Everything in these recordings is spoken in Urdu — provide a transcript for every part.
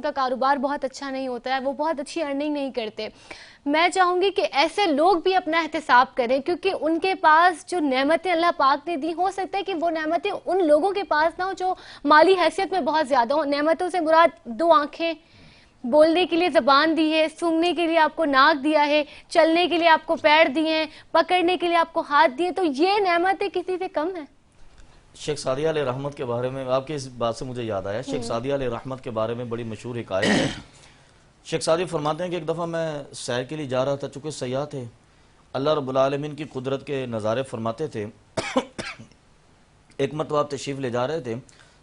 کا کاروبار بہت اچھا نہیں ہوتا ہے, وہ بہت اچھی ارننگ نہیں کرتے. میں چاہوں گی کہ ایسے لوگ بھی اپنا احتساب کریں, کیونکہ ان کے پاس جو نعمتیں اللہ پاک نے دی, ہو سکتا ہے کہ وہ نعمتیں ان لوگوں کے پاس نہ ہو جو مالی حیثیت میں بہت زیادہ ہوں. نعمتوں سے مراد 2 آنکھیں, بولنے کے لیے زبان دی ہے, سونگنے کے لیے آپ کو ناک دیا ہے, چلنے کے لیے آپ کو پیر دیے ہیں, پکڑنے کے لیے آپ کو ہاتھ دیے, تو یہ نعمتیں کسی سے کم ہیں. شیخ سعدیہ علیہ رحمت کے بارے میں, آپ کی اس بات سے مجھے یاد آیا, شیخ سعدیہ علیہ رحمت کے بارے میں بڑی مشہور حکایت ہے. شیخ سعدی فرماتے ہیں کہ ایک دفعہ میں سیر کے لیے جا رہا تھا, چونکہ سیاح تھے, اللہ رب العالمین کی قدرت کے نظارے فرماتے تھے. ایک مرتبہ آپ تشریف لے جا رہے تھے,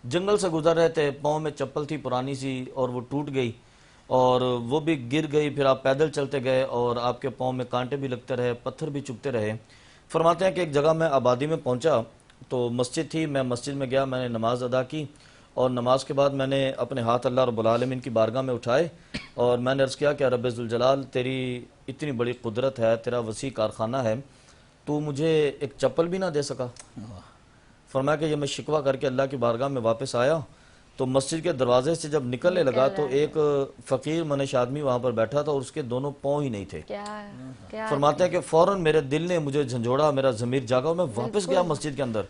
جنگل سے گزر رہے تھے, پاؤں میں چپل تھی پرانی سی اور وہ ٹوٹ گئی اور وہ بھی گر گئی, پھر آپ پیدل چلتے گئے اور آپ کے پاؤں میں کانٹے بھی لگتے رہے, پتھر بھی چبھتے رہے. فرماتے ہیں کہ ایک جگہ میں آبادی میں پہنچا تو مسجد تھی, میں مسجد میں گیا, میں نے نماز ادا کی اور نماز کے بعد میں نے اپنے ہاتھ اللہ رب العالمین کی بارگاہ میں اٹھائے اور میں نے عرض کیا کہ رب ذوالجلال تیری اتنی بڑی قدرت ہے, تیرا وسیع کارخانہ ہے, تو مجھے ایک چپل بھی نہ دے سکا. فرمایا کہ یہ میں شکوہ کر کے اللہ کی بارگاہ میں واپس آیا تو مسجد کے دروازے سے جب نکلنے لگا تو ایک فقیر منش آدمی وہاں پر بیٹھا تھا اور اس کے دونوں پاؤں ہی نہیں تھے. فرماتے ہیں کہ فوراً میرے دل نے مجھے جھنجھوڑا, میرا ضمیر جاگا اور میں واپس گیا مسجد کے اندر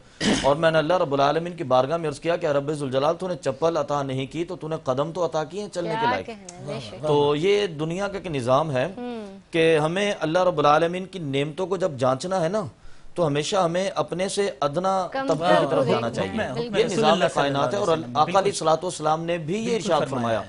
اور میں نے اللہ رب العالمین کی بارگاہ میں عرض کیا کہ رب ذوالجلال تو نے چپل عطا نہیں کی تو نے قدم تو عطا کیے ہیں چلنے کے لائق. تو یہ دنیا کا ایک نظام ہے کہ ہمیں اللہ رب العالمین کی نعمتوں کو جب جانچنا ہے نا تو ہمیشہ ہمیں اپنے سے ادنا طبقے کی طرف جانا چاہیے. یہ نظام کائنات ہے اور آقا علیہ الصلوۃ والسلام نے بھی یہ ارشاد فرمایا.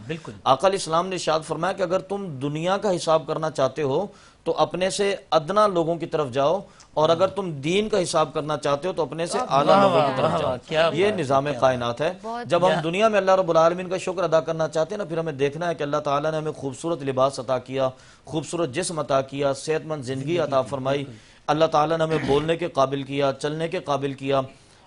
آقا علیہ السلام نے ارشاد فرمایا کہ اگر تم دنیا کا حساب کرنا چاہتے ہو تو اپنے سے ادنا لوگوں کی طرف جاؤ اور اگر تم دین کا حساب کرنا چاہتے ہو تو اپنے سے اعلیٰ لوگوں کی طرف جاؤ. یہ نظام کائنات ہے. جب ہم دنیا میں اللہ رب العالمین کا شکر ادا کرنا چاہتے ہیں نا, پھر ہمیں دیکھنا ہے کہ اللہ تعالیٰ نے ہمیں خوبصورت لباس عطا کیا, خوبصورت جسم عطا کیا, صحت مند زندگی عطا فرمائی, اللہ تعالیٰ نے ہمیں بولنے کے قابل کیا, چلنے کے قابل کیا.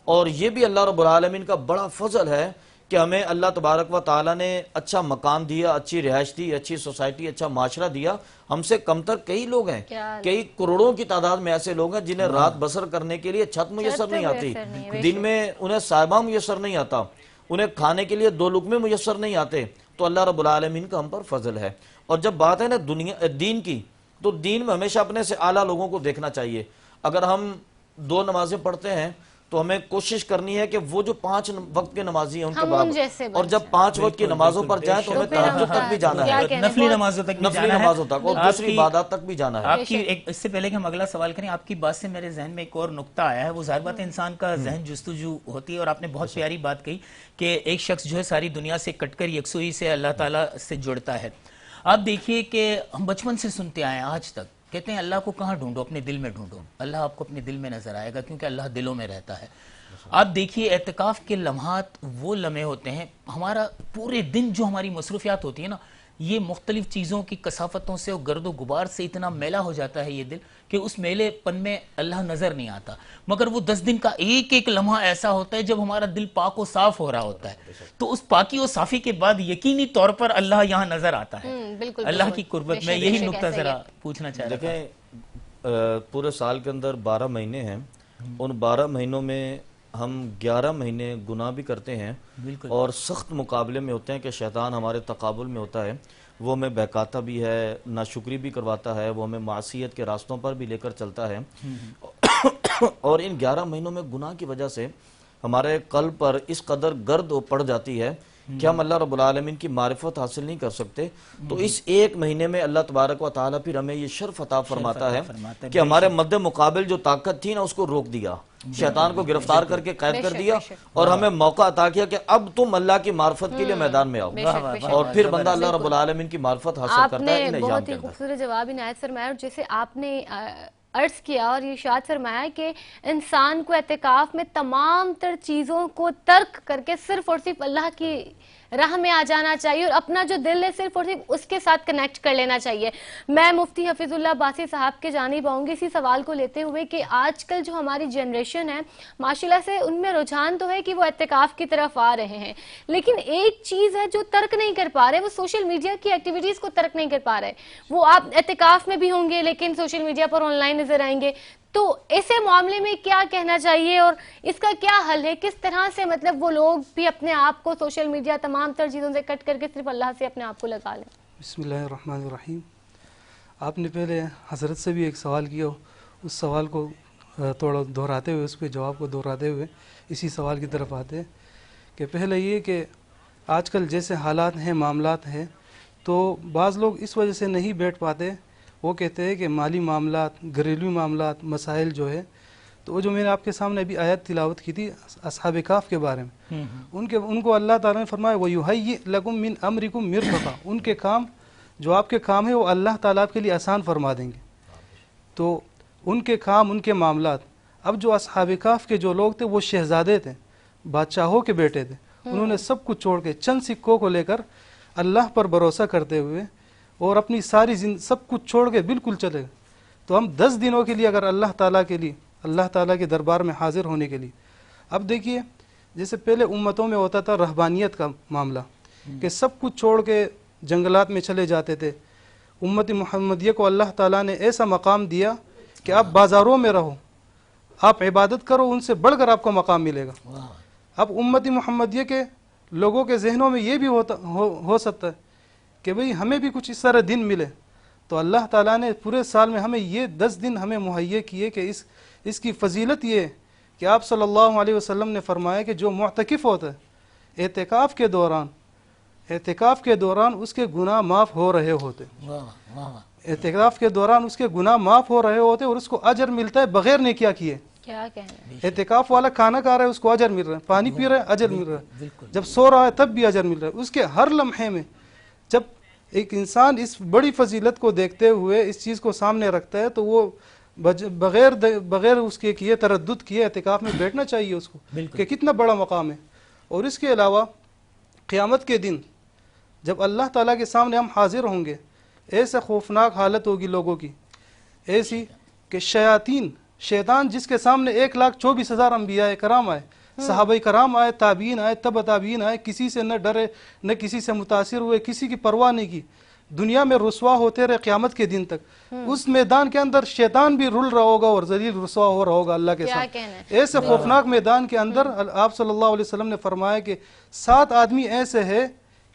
اور یہ بھی اللہ رب العالمین کا بڑا فضل ہے کہ ہمیں اللہ تبارک و تعالیٰ نے اچھا مکان دیا, اچھی رہائش دی, اچھی سوسائٹی, اچھا معاشرہ دیا. ہم سے کمتر کئی لوگ ہیں, کئی کروڑوں کی تعداد میں ایسے لوگ ہیں جنہیں رات بسر کرنے کے لیے چھت میسر نہیں آتی, دن میں انہیں صاحبہ میسر نہیں آتا, انہیں کھانے کے لیے 2 لقمے میسر نہیں آتے. تو اللہ رب العالمین کا ہم پر فضل ہے. اور جب بات ہے نا دین کی, تو دین میں ہمیشہ اپنے سے اعلیٰ لوگوں کو دیکھنا چاہیے. اگر ہم 2 نمازیں پڑھتے ہیں تو ہمیں کوشش کرنی ہے کہ وہ جو 5 وقت کے نمازی ہیں ان کے برابر, اور جب 5 وقت کی نمازوں پر جائیں تو ہمیں تہجد تک بھی جانا ہے, نفلی نمازوں تک بھی جانا ہے, اور دوسری عبادات تک بھی جانا ہے. آپ کی اس سے پہلے کہ ہم اگلا سوال کریں, آپ کی بات سے میرے ذہن میں ایک اور نقطہ آیا ہے. وہ ظاہر بات ہے انسان کا ذہن جستجو ہوتی ہے, اور آپ نے بہت پیاری بات کہی کہ ایک شخص جو ہے ساری دنیا سے کٹ کر یکسوئی سے اللہ تعالیٰ سے جڑتا ہے. آپ دیکھیے کہ ہم بچپن سے سنتے آئے ہیں آج تک, کہتے ہیں اللہ کو کہاں ڈھونڈو, اپنے دل میں ڈھونڈو. اللہ آپ کو اپنے دل میں نظر آئے گا کیونکہ اللہ دلوں میں رہتا ہے. آپ دیکھیے اعتکاف کے لمحات وہ لمحے ہوتے ہیں, ہمارا پورے دن جو ہماری مصروفیات ہوتی ہیں نا, یہ مختلف چیزوں کی کثافتوں سے اور گرد و غبار سے اتنا میلا ہو جاتا ہے یہ دل کہ اس میلے پن میں اللہ نظر نہیں آتا. مگر وہ 10 دن کا ایک ایک لمحہ ایسا ہوتا ہے جب ہمارا دل پاک و صاف ہو رہا ہوتا ہے, تو اس پاکی و صافی کے بعد یقینی طور پر اللہ یہاں نظر آتا ہے, اللہ کی قربت میں. یہی نقطہ ذرا پوچھنا چاہ رہا تھا. دیکھیں پورے سال کے اندر 12 مہینے ہیں, ان 12 مہینوں میں ہم 11 مہینے گناہ بھی کرتے ہیں اور سخت مقابلے میں ہوتے ہیں کہ شیطان ہمارے تقابل میں ہوتا ہے, وہ ہمیں بہکاتا بھی ہے, ناشکری بھی کرواتا ہے, وہ ہمیں معصیت کے راستوں پر بھی لے کر چلتا ہے. اور ان 11 مہینوں میں گناہ کی وجہ سے ہمارے قلب پر اس قدر گرد پڑ جاتی ہے کہ ہم اللہ رب العالمین کی معرفت حاصل نہیں کر سکتے. تو اس ایک مہینے میں اللہ تبارک و تعالیٰ پھر ہمیں یہ شرف عطا فرماتا ہے کہ ہمارے مد مقابل جو طاقت تھی نا اس کو روک دیا, شیطان کو گرفتار کر کے قید کر دیا اور ہمیں موقع عطا کیا کہ اب تم اللہ کی معرفت کے لیے میدان میں آؤ, اور پھر بندہ اللہ رب العالمین کی معرفت حاصل کرتا ہے. آپ نے بہت ہی خوبصورت جواب عنایت فرمایا, اور جیسے آپ نے عرض کیا اور یہ ارشاد فرمایا کہ انسان کو اعتکاف میں تمام تر چیزوں کو ترک کر کے صرف اور صرف اللہ کی راہ میں آ جانا چاہیے اور اپنا جو دل ہے صرف اور صرف اس کے ساتھ کنیکٹ کر لینا چاہیے. میں مفتی حفیظ اللہ عباسی صاحب کے جانب آؤں گی اسی سوال کو لیتے ہوئے کہ آج کل جو ہماری جنریشن ہے ماشاءاللہ سے ان میں رجحان تو ہے کہ وہ اعتکاف کی طرف آ رہے ہیں, لیکن ایک چیز ہے جو ترک نہیں کر پا رہے, وہ سوشل میڈیا کی ایکٹیویٹیز کو ترک نہیں کر پا رہے. وہ آپ اعتکاف میں بھی ہوں گے لیکن social media per on line نظر آئیں گے, تو ایسے معاملے میں کیا کہنا چاہیے اور اس کا کیا حل ہے؟ کس طرح سے مطلب وہ لوگ بھی اپنے آپ کو سوشل میڈیا تمام تر چیزوں سے کٹ کر کے صرف اللہ سے اپنے آپ کو لگا لیں؟ بسم اللہ الرحمن الرحیم. آپ نے پہلے حضرت سے بھی ایک سوال کیا، اس سوال کو تھوڑا دہراتے ہوئے، اس کے جواب کو دہراتے ہوئے اسی سوال کی طرف آتے ہیں کہ پہلے یہ کہ آج کل جیسے حالات ہیں، معاملات ہیں، تو بعض لوگ اس وجہ سے نہیں بیٹھ پاتے. وہ کہتے ہیں کہ مالی معاملات، گھریلو معاملات، مسائل جو ہے، تو وہ جو میں نے آپ کے سامنے ابھی آیت تلاوت کی تھی اصحاب کہف کے بارے میں، ان کو اللہ تعالیٰ نے فرمایا وَيُهَيِّئْ لَكُم مِّنْ أَمْرِكُم مِّرْفَقًا، ان کے کام جو آپ کے کام ہیں وہ اللہ تعالیٰ آپ کے لیے آسان فرما دیں گے. تو ان کے کام، ان کے معاملات. اب جو اصحاب کہف کے جو لوگ تھے وہ شہزادے تھے، بادشاہوں کے بیٹے تھے. انہوں نے سب کچھ چھوڑ کے چند سکوں کو لے کر اللہ پر بھروسہ کرتے ہوئے اور اپنی ساری سب کچھ چھوڑ کے بالکل چلے گئے. تو ہم 10 دنوں کے لیے اگر اللہ تعالیٰ کے لیے، اللہ تعالیٰ کے دربار میں حاضر ہونے کے لیے، اب دیکھیے جیسے پہلے امتوں میں ہوتا تھا رہبانیت کا معاملہ کہ سب کچھ چھوڑ کے جنگلات میں چلے جاتے تھے. امت محمدیہ کو اللہ تعالیٰ نے ایسا مقام دیا کہ آپ بازاروں میں رہو، آپ عبادت کرو، ان سے بڑھ کر آپ کو مقام ملے گا. اب امت محمدیہ کے لوگوں کے ذہنوں میں یہ بھی ہو سکتا ہے کہ بھئی ہمیں بھی کچھ اس طرح دن ملے. تو اللہ تعالیٰ نے پورے سال میں ہمیں یہ 10 دن ہمیں مہیا کیے کہ اس کی فضیلت یہ ہے کہ آپ صلی اللہ علیہ وسلم نے فرمایا کہ جو معتکف ہوتا ہے اعتکاف کے دوران اس کے گناہ معاف ہو رہے ہوتے، اعتکاف کے دوران اس کے گناہ معاف ہو رہے ہوتے اور اس کو اجر ملتا ہے بغیر نیکیاں کیے. کیا کہنا؟ اعتکاف والا کھانا کھا رہا ہے، اس کو اجر مل رہا ہے، پانی پی رہا ہے اجر مل رہا ہے، جب سو رہا ہے تب بھی اجر مل رہا ہے. اس کے ہر لمحے میں جب ایک انسان اس بڑی فضیلت کو دیکھتے ہوئے اس چیز کو سامنے رکھتا ہے تو وہ بغیر اس کے کیے تردد کیے اعتکاف میں بیٹھنا چاہیے اس کو کہ کتنا بڑا مقام ہے. اور اس کے علاوہ قیامت کے دن جب اللہ تعالیٰ کے سامنے ہم حاضر ہوں گے، ایسے خوفناک حالت ہوگی لوگوں کی، ایسی کہ شیطان جس کے سامنے 1,24,000 انبیاء کرام آئے، صحابہ کرام آئے، تابعین آئے، تبع تابعین آئے، کسی سے نہ ڈرے نہ کسی سے متاثر ہوئے، کسی کی پرواہ نہیں کی، دنیا میں رسوا ہوتے رہے قیامت کے دن تک. اس میدان کے اندر شیطان بھی رول رہا ہوگا اور ذلیل رسوا ہو رہا ہوگا اللہ کے سامنے. ایسے خوفناک میدان کے اندر آپ صلی اللہ علیہ وسلم نے فرمایا کہ 7 آدمی ایسے ہیں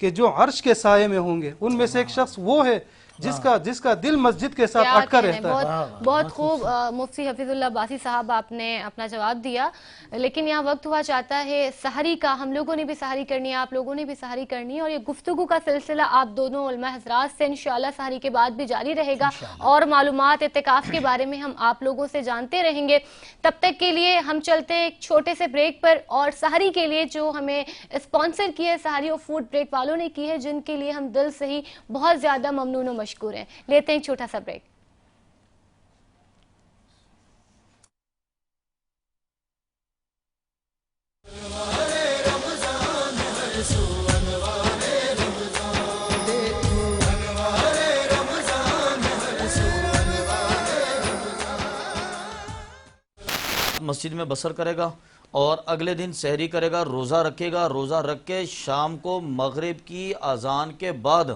کہ جو عرش کے سائے میں ہوں گے. ان میں سے ایک شخص وہ ہے جس کا دل مسجد کے ساتھ اٹکا رہتا ہے. بہت خوب مفتی حفیظ اللہ عباسی صاحب آپ نے اپنا جواب دیا. لیکن یہاں وقت ہوا چاہتا ہے سحری کا. ہم لوگوں نے بھی سحری کرنی ہے، آپ لوگوں نے بھی سحری کرنی ہے، اور یہ گفتگو کا سلسلہ آپ دونوں علماء حضرات سے انشاءاللہ سحری کے بعد بھی جاری رہے گا اور معلومات اعتکاف کے بارے میں ہم آپ لوگوں سے جانتے رہیں گے. تب تک کے لیے ہم چلتے ہیں ایک چھوٹے سے بریک پر، اور سحری کے لیے جو ہمیں اسپانسر کی ہے سحری اور فوڈ بریک والوں نے کی ہے، جن کے لیے ہم دل سے ہی بہت زیادہ ممنون و مشکور ہیں. لیتے ہیں ایک چھوٹا سا بریک. مسجد میں بسر کرے گا اور اگلے دن سحری کرے گا، روزہ رکھے گا. روزہ رکھ کے شام کو مغرب کی اذان کے بعد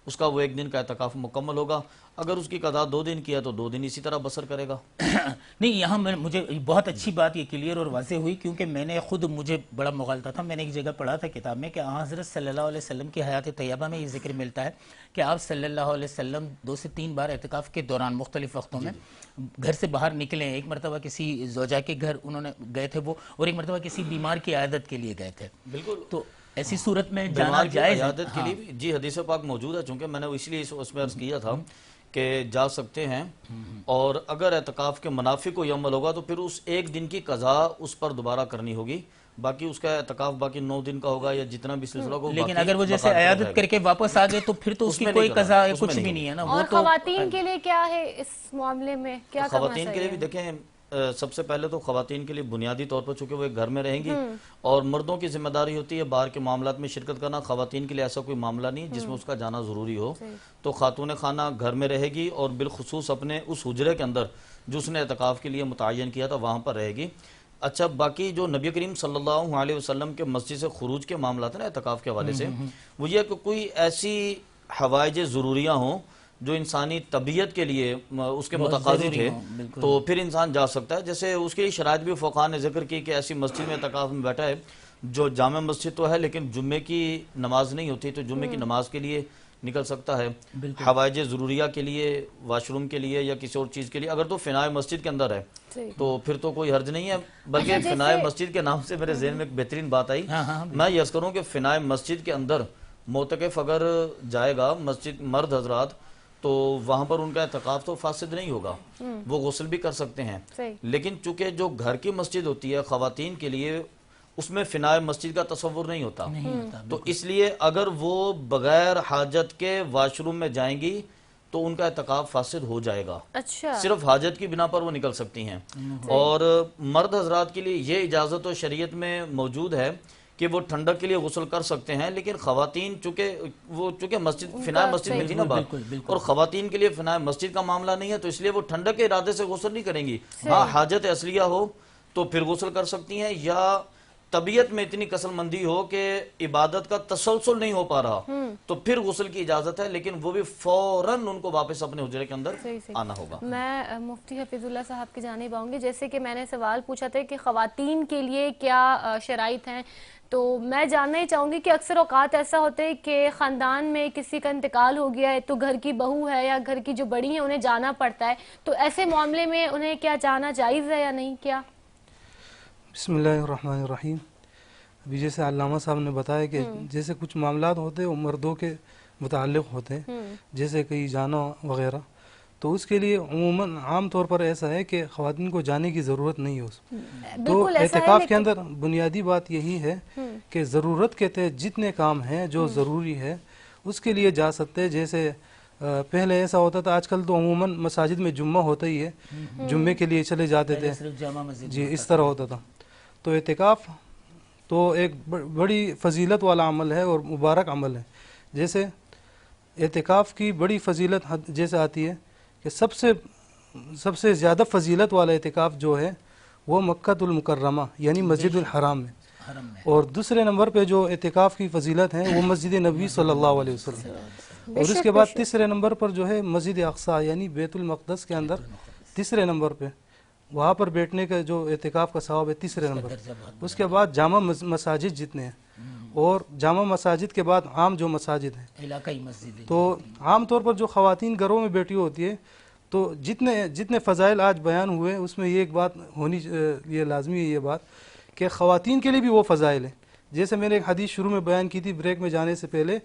اس کا وہ 1 دن کا اعتکاف مکمل ہوگا. اگر اس کی قضا 2 دن کیا تو 2 دن اسی طرح بسر کرے گا. نہیں، یہاں مجھے بہت اچھی بات یہ کلیئر اور واضح ہوئی، کیونکہ میں نے خود مجھے بڑا مغالطہ تھا. میں نے ایک جگہ پڑھا تھا کتاب میں کہ حضرت صلی اللہ علیہ وسلم کی حیات طیبہ میں یہ ذکر ملتا ہے کہ آپ صلی اللہ علیہ وسلم 2 سے 3 بار اعتکاف کے دوران مختلف وقتوں میں گھر سے باہر نکلے. ایک مرتبہ کسی زوجہ کے گھر انہوں نے گئے تھے وہ، اور ایک مرتبہ کسی بیمار کی عیادت کے لیے گئے تھے. بالکل. تو ایسی صورت میں جانا جائز ہے؟ عیادت کے لیے جی حدیث پاک موجود ہے، چونکہ میں نے اس لیے اس میں عرض کیا تھا کہ جا سکتے ہیں. اور اگر اعتکاف کے منافع کو یہ عمل ہوگا تو پھر اس 1 دن کی قضا اس پر دوبارہ کرنی ہوگی. باقی اس کا اعتکاف باقی 9 دن کا ہوگا یا جتنا بھی سلسلہ ہوگا. لیکن اگر وہ جیسے عیادت کر کے واپس آ گئے تو پھر تو اس کی کوئی قضا کچھ بھی نہیں ہے نا. اور خواتین کے لیے کیا ہے اس معاملے میں؟ کیا خواتین کے لیے بھی دیکھیں، سب سے پہلے تو خواتین کے لیے بنیادی طور پر چونکہ وہ ایک گھر میں رہیں گی اور مردوں کی ذمہ داری ہوتی ہے باہر کے معاملات میں شرکت کرنا. خواتین کے لیے ایسا کوئی معاملہ نہیں جس میں اس کا جانا ضروری ہو. تو خاتون خانہ گھر میں رہے گی اور بالخصوص اپنے اس حجرے کے اندر جو اس نے اعتکاف کے لیے متعین کیا تھا وہاں پر رہے گی. اچھا، باقی جو نبی کریم صلی اللہ علیہ وسلم کے مسجد سے خروج کے معاملات ہیں نا اعتکاف کے حوالے سے، وہ یہ کہ کوئی ایسی حوائج ضروریاں ہوں جو انسانی طبیعت کے لیے اس کے بہت متقاضی ضروری تھے ہوں، بالکل۔ تو پھر انسان جا سکتا ہے. جیسے اس کے لیے شرائط بھی فقہاء نے ذکر کی کہ ایسی مسجد میں اعتکاف میں بیٹھا ہے جو جامع مسجد تو ہے لیکن جمعے کی نماز نہیں ہوتی تو جمعے کی نماز کے لیے نکل سکتا ہے. حوائج ضروریہ کے لیے، واش روم کے لیے یا کسی اور چیز کے لیے اگر تو فنائے مسجد کے اندر ہے تو پھر تو کوئی حرج نہیں ہے. بلکہ فنائے مسجد کے نام سے میرے ذہن میں ایک بہترین بات آئی. میں یہ عرض کروں کہ فنائے مسجد کے اندر معتکف اگر جائے گا مسجد مرد حضرات تو وہاں پر ان کا اعتکاف تو فاسد نہیں ہوگا، وہ غسل بھی کر سکتے ہیں. لیکن چونکہ جو گھر کی مسجد ہوتی ہے خواتین کے لیے اس میں فنائے مسجد کا تصور نہیں ہوتا، تو اس لیے اگر وہ بغیر حاجت کے واش روم میں جائیں گی تو ان کا اعتکاف فاسد ہو جائے گا. اچھا، صرف حاجت کی بنا پر وہ نکل سکتی ہیں. اور مرد حضرات کے لیے یہ اجازت و شریعت میں موجود ہے کہ وہ ٹھنڈک کے لیے غسل کر سکتے ہیں، لیکن خواتین چونکہ مسجد فنائے مسجد میں تھی نا بات، اور خواتین کے لیے فنائے مسجد کا معاملہ نہیں ہے تو اس لیے وہ ٹھنڈک کے ارادے سے غسل نہیں کریں گی. ہاں حاجت اصلیہ ہو تو پھر غسل کر سکتی ہیں، یا طبیعت میں اتنی کسل مندی ہو کہ عبادت کا تسلسل نہیں ہو پا رہا تو پھر غسل کی اجازت ہے، لیکن وہ بھی فوراً ان کو واپس اپنے حجرے کے اندر آنا ہوگا. میں مفتی حفیظ اللہ صاحب کی جانب آؤں گی. جیسے کہ میں نے سوال پوچھا تھا کہ خواتین کے لیے کیا شرائط ہیں، تو میں جاننا ہی چاہوں گی کہ اکثر اوقات ایسا ہوتا ہے کہ خاندان میں کسی کا انتقال ہو گیا ہے تو گھر کی بہو ہے یا گھر کی جو بڑی ہیں انہیں جانا پڑتا ہے، تو ایسے معاملے میں انہیں کیا جانا جائز ہے یا نہیں؟ کیا بسم اللہ الرحمن الرحیم. ابھی جیسے علامہ صاحب نے بتایا کہ جیسے کچھ معاملات ہوتے ہیں وہ مردوں کے متعلق ہوتے ہیں، جیسے کہیں جانا وغیرہ، تو اس کے لیے عموماً عام طور پر ایسا ہے کہ خواتین کو جانے کی ضرورت نہیں ہے. تو اعتکاف کے اندر بنیادی بات یہی ہے کہ ضرورت کے تحت جتنے کام ہیں جو ضروری ہے اس کے لیے جا سکتے ہیں. جیسے پہلے ایسا ہوتا تھا، آج کل تو عموماً مساجد میں جمعہ ہوتا ہی ہے، جمعے کے لیے چلے جاتے تھے، جی اس طرح ہوتا تھا. تو اعتکاف تو ایک بڑی فضیلت والا عمل ہے اور مبارک عمل ہے. جیسے اعتکاف کی بڑی فضیلت جیسے آتی ہے کہ سب سے زیادہ فضیلت والا اعتکاف جو ہے وہ مکہ المکرمہ یعنی مسجد الحرام میں، اور دوسرے نمبر پہ جو اعتکاف کی فضیلت ہے وہ مسجد نبی صلی اللہ علیہ وسلم، اور اس کے بعد تیسرے نمبر پر جو ہے مسجد اقصی یعنی بیت المقدس کے اندر تیسرے نمبر پہ وہاں پر بیٹھنے کا جو اعتکاف کا ثواب ہے تیسرے نمبر. اس کے بعد جامع مساجد جتنے ہیں، اور جامع مساجد کے بعد عام جو مساجد ہیں علاقائی مسجد، تو عام طور پر جو خواتین گھروں میں بیٹھی ہوتی ہے تو جتنے فضائل آج بیان ہوئے اس میں یہ ایک بات ہونی یہ لازمی ہے یہ بات کہ خواتین کے لیے بھی وہ فضائل ہیں. جیسے میں نے ایک حدیث شروع میں بیان کی تھی بریک میں جانے سے پہلے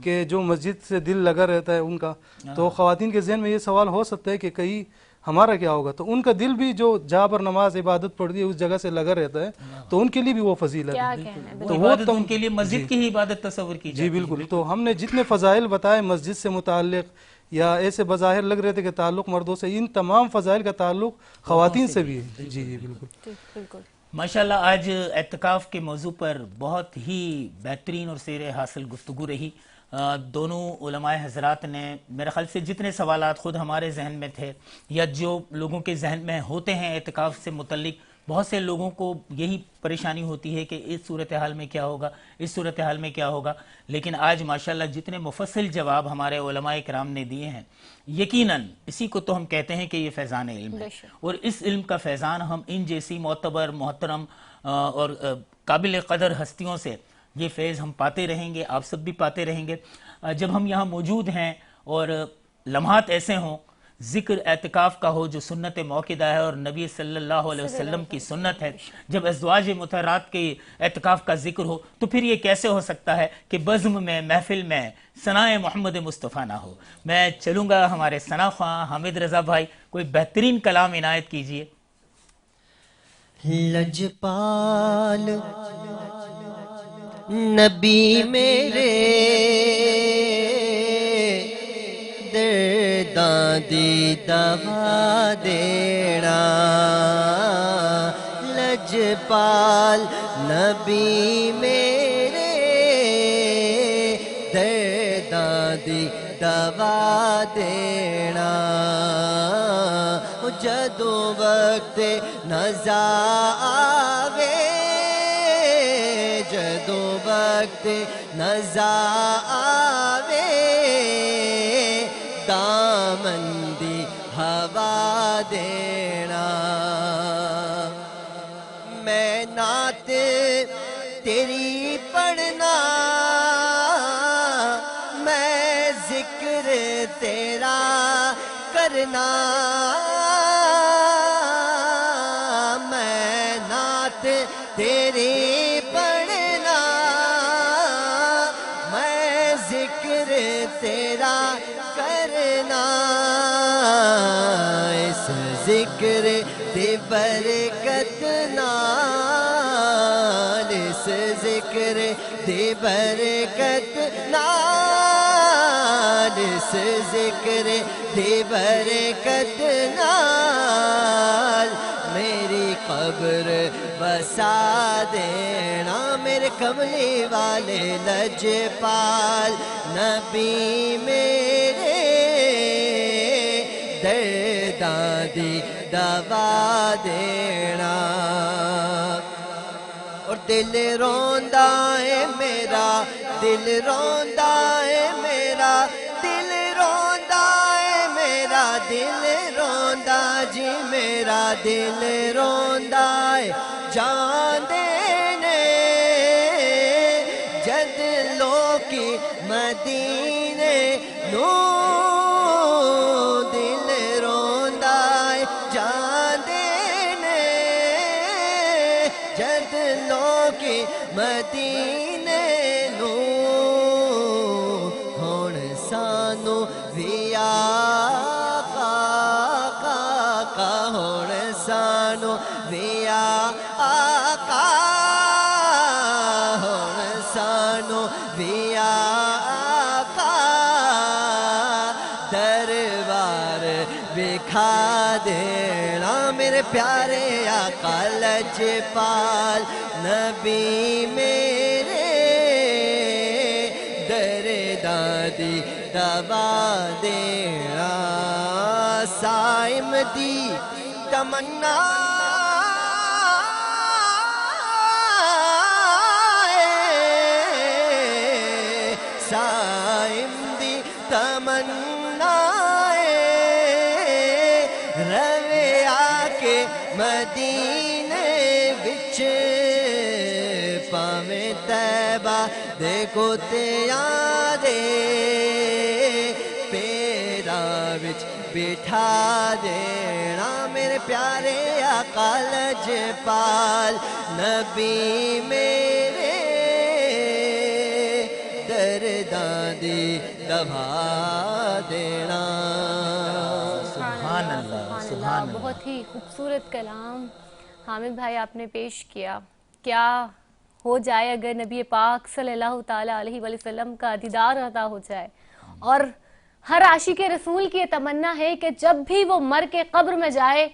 کہ جو مسجد سے دل لگا رہتا ہے ان کا، تو خواتین کے ذہن میں یہ سوال ہو سکتا ہے کہ کہیں ہمارا کیا ہوگا، تو ان کا دل بھی جو جہاں پر نماز عبادت پڑھتی ہے اس جگہ سے لگا رہتا ہے تو ان کے لیے بھی وہ فضیلت ہے. تو وہ تو ان کے لیے مسجد کی ہی عبادت تصور کی جی بالکل. تو ہم نے جتنے فضائل بتائے مسجد سے متعلق یا ایسے بظاہر لگ رہے تھے کہ تعلق مردوں سے، ان تمام فضائل کا تعلق خواتین سے بھی ہے. جی جی بالکل. ماشاءاللہ آج اعتکاف کے موضوع پر بہت ہی بہترین اور سیر حاصل گفتگو رہی. دونوں علماء حضرات نے میرے خیال سے جتنے سوالات خود ہمارے ذہن میں تھے یا جو لوگوں کے ذہن میں ہوتے ہیں اعتکاف سے متعلق، بہت سے لوگوں کو یہی پریشانی ہوتی ہے کہ اس صورتحال میں کیا ہوگا، اس صورتحال میں کیا ہوگا، لیکن آج ماشاءاللہ جتنے مفصل جواب ہمارے علماء کرام نے دیے ہیں، یقیناً اسی کو تو ہم کہتے ہیں کہ یہ فیضان علم ہے، اور اس علم کا فیضان ہم ان جیسی معتبر محترم اور قابل قدر ہستیوں سے یہ فیض ہم پاتے رہیں گے، آپ سب بھی پاتے رہیں گے. جب ہم یہاں موجود ہیں اور لمحات ایسے ہوں، ذکر اعتکاف کا ہو جو سنت موقدہ ہے اور نبی صلی اللہ علیہ وسلم کی سنت ہے، جب ازواج مطہرات کے اعتکاف کا ذکر ہو، تو پھر یہ کیسے ہو سکتا ہے کہ بزم میں محفل میں ثنائے محمد مصطفیٰ نہ ہو. میں چلوں گا ہمارے ثنا خواں حامد رضا بھائی، کوئی بہترین کلام عنایت کیجئے. لجپال نبی میرے درداں دی دوا دینا، لجپال نبی میرے درداں دی دوا دینا، جدوں وقت نزا آوے، جدوں وقت نزا آوے، دینا میں نعت تیری پڑھنا میں ذکر تیرا کرنا میں نعت تیری پڑھنا میں ذکر تیرا کرنا اس ذکر دی برکت نال اس ذکر دی برکت نال اس ذکر دی برکت نال میری قبر بسا دینا میرے کملی والے لجپال نبی میرے درداں دی دوا دینا اور دل روندا ہے میرا دل روندا ہے میرا دل روندا ہے میرا دل روندا جی میرا دل روندا ہے جان دینے جد لوکی مدینے نو دل روندا ہے جان دینے جد لوکی مدینے نو ہن سانو وی آقا ہن سانو وی آقا ہن سانو وی آقا دربار وکھا دینا میرے پیارے آقا لجپال نبی میرے درداں دی دوا دینا سائم دی تمنا سائم دی تمنا روے آکے مدینے وچ پاویں طیبہ دے کتیاں دے پیراں وچ بٹھا دینا میرے پیارے آقا لجپال نبی میرے درداں دی دوا دینا سبحان اللہ سبحان اللہ بہت ہی خوبصورت کلام حامد بھائی آپ نے پیش کیا کیا ہو جائے اگر نبی پاک صلی اللہ تعالیٰ علیہ وسلم کا دیدار عطا ہو جائے اور ہر عاشق رسول کی یہ تمنا ہے کہ جب بھی وہ مر کے قبر میں جائے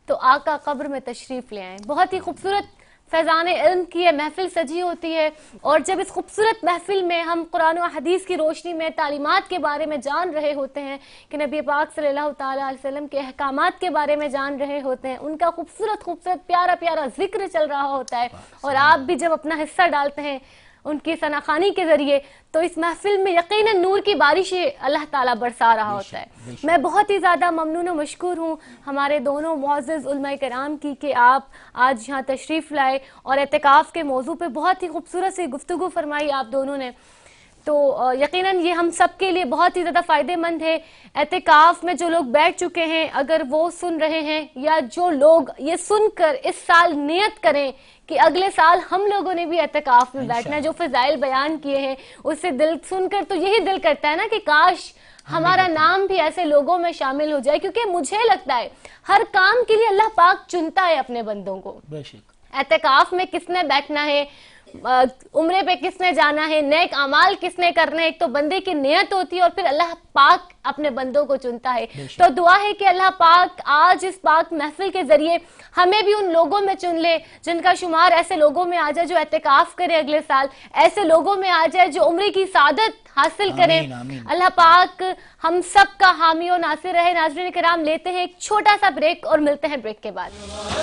تو آقا قبر میں تشریف لے آئیں بہت ہی خوبصورت فیضان علم کی یہ محفل سجی ہوتی ہے اور جب اس خوبصورت محفل میں ہم قرآن و حدیث کی روشنی میں تعلیمات کے بارے میں جان رہے ہوتے ہیں کہ نبی پاک صلی اللہ تعالیٰ علیہ وسلم کے احکامات کے بارے میں جان رہے ہوتے ہیں ان کا خوبصورت خوبصورت پیارا پیارا ذکر چل رہا ہوتا ہے اور آپ بھی جب اپنا حصہ ڈالتے ہیں ان کی ثناخوانی کے ذریعے تو اس محفل میں یقیناً نور کی بارشیں اللہ تعالیٰ برسا رہا ہوتا ہے میں بہت ہی زیادہ ممنون و مشکور ہوں ہمارے دونوں معزز علماء کرام کی کہ آپ آج یہاں تشریف لائے اور اعتکاف کے موضوع پہ بہت ہی خوبصورت سی گفتگو فرمائی آپ دونوں نے تو یقیناً یہ ہم سب کے لیے بہت ہی زیادہ فائدہ مند ہے اعتکاف میں جو لوگ بیٹھ چکے ہیں اگر وہ سن رہے ہیں یا جو لوگ یہ سن کر اس سال نیت کریں کہ اگلے سال ہم لوگوں نے بھی اعتکاف میں بیٹھنا ہے جو فضائل بیان کیے ہیں اس سے دل سن کر تو یہی دل کرتا ہے نا کہ کاش ہمارا نام بھی ایسے لوگوں میں شامل ہو جائے کیونکہ مجھے لگتا ہے ہر کام کے لیے اللہ پاک چنتا ہے اپنے بندوں کو اعتکاف میں کس نے بیٹھنا ہے عمرے پہ کس نے جانا ہے نیک اعمال کس نے کرنے ایک تو بندے کی نیت ہوتی ہے اور پھر اللہ پاک اپنے بندوں کو چنتا ہے تو دعا ہے کہ اللہ پاک آج اس پاک محفل کے ذریعے ہمیں بھی ان لوگوں میں چن لے جن کا شمار ایسے لوگوں میں آ جائے جو اعتکاف کرے اگلے سال ایسے لوگوں میں آ جائے جو عمرے کی سعادت حاصل کریں اللہ پاک ہم سب کا حامی و ناصر رہے ناظرین کرام لیتے ہیں ایک چھوٹا سا بریک اور ملتے ہیں بریک کے بعد